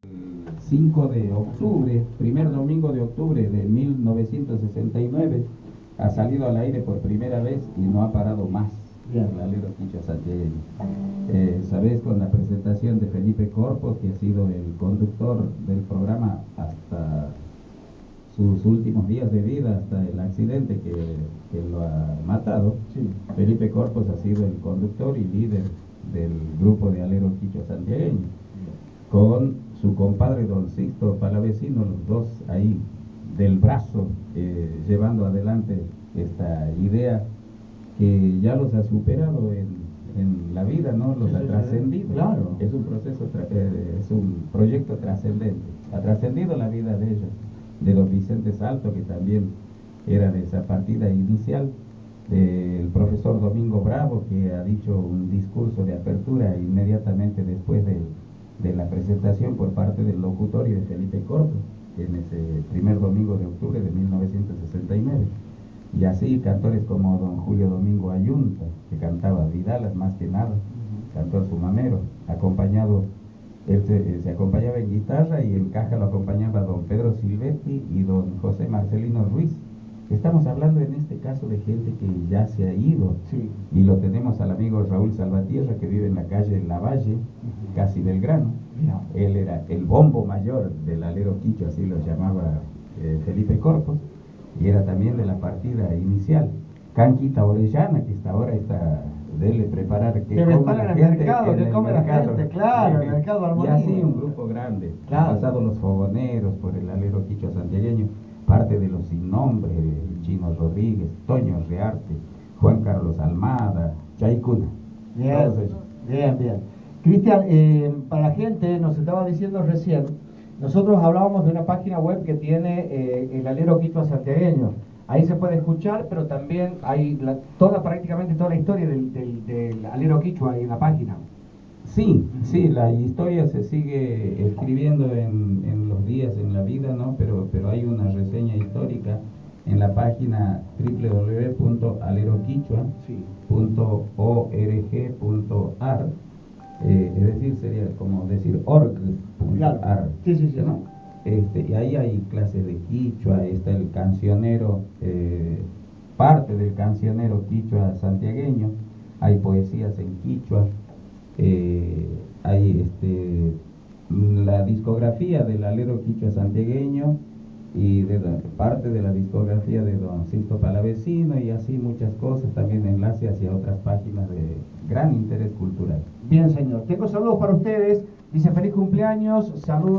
5 de octubre, primer domingo de octubre de 1969, ha salido al aire por primera vez y no ha parado más. Bien. El alero quichua santiagueño. Sabés, con la presentación de Felipe Corpos, que ha sido el conductor del programa hasta sus últimos días de vida, hasta el accidente que lo ha matado. Sí. Felipe Corpos ha sido el conductor y líder del grupo de alero quichua santiagueño, con su compadre don Sixto Palavecino, los dos ahí del brazo, llevando adelante esta idea que ya los ha superado en la vida, ¿no? Los ha trascendido. Claro. Es un proceso, es un proyecto trascendente. Ha trascendido la vida de ellos, de don Vicente Salto, que también era de esa partida inicial, del profesor Domingo Bravo, que ha dicho un discurso de apertura inmediatamente después de la presentación por parte del locutorio de Felipe Corpos, en ese primer domingo de octubre de 1969. Y así cantores como don Julio Domingo Ayunta, que cantaba vidalas más que nada, cantor sumamero, acompañado, él se acompañaba en guitarra, y en caja lo acompañaba don Pedro Silvetti y don José Marcelino Ruiz. Estamos hablando en este caso de gente que ya se ha ido, Sí. Y lo tenemos al amigo Raúl Salvatierra, que vive en la calle Lavalle, casi Belgrano. Mira. Él era el bombo mayor del alero quichua, así lo llamaba Felipe Corpos, y era también de la partida inicial. Canquita Orellana, que hasta ahora está dele preparar que come la gente mercado, que come la gente, claro, el mercado y Armonía. así un grupo grande. Claro. Han pasado los fogoneros por el alero quichua santiagueño, parte de los sin nombre, Chino Rodríguez, Toño Rearte, Juan Carlos Almada, Chaicuna. Bien, Todos ellos. bien. Cristian, para la gente, nos estaba diciendo recién, nosotros hablábamos de una página web que tiene el alero quichua santiagueño. Ahí se puede escuchar, pero también hay prácticamente toda la historia del alero quichua ahí en la página. Sí, la historia se sigue escribiendo en los días, en la vida, ¿no? Pero hay una reseña histórica en la página www.aleroquichua.org.ar, es decir, sería como decir org.ar. Claro. Sí. ¿No? Y ahí hay clases de quichua, está el cancionero, parte del cancionero quichua santiagueño, hay poesías en quichua. Hay la discografía del alero quichua santiagueño y parte de la discografía de don Sixto Palavecino, y así muchas cosas, también enlace hacia otras páginas de gran interés cultural. Bien, señor. Tengo saludos para ustedes. Dice feliz cumpleaños, saludos.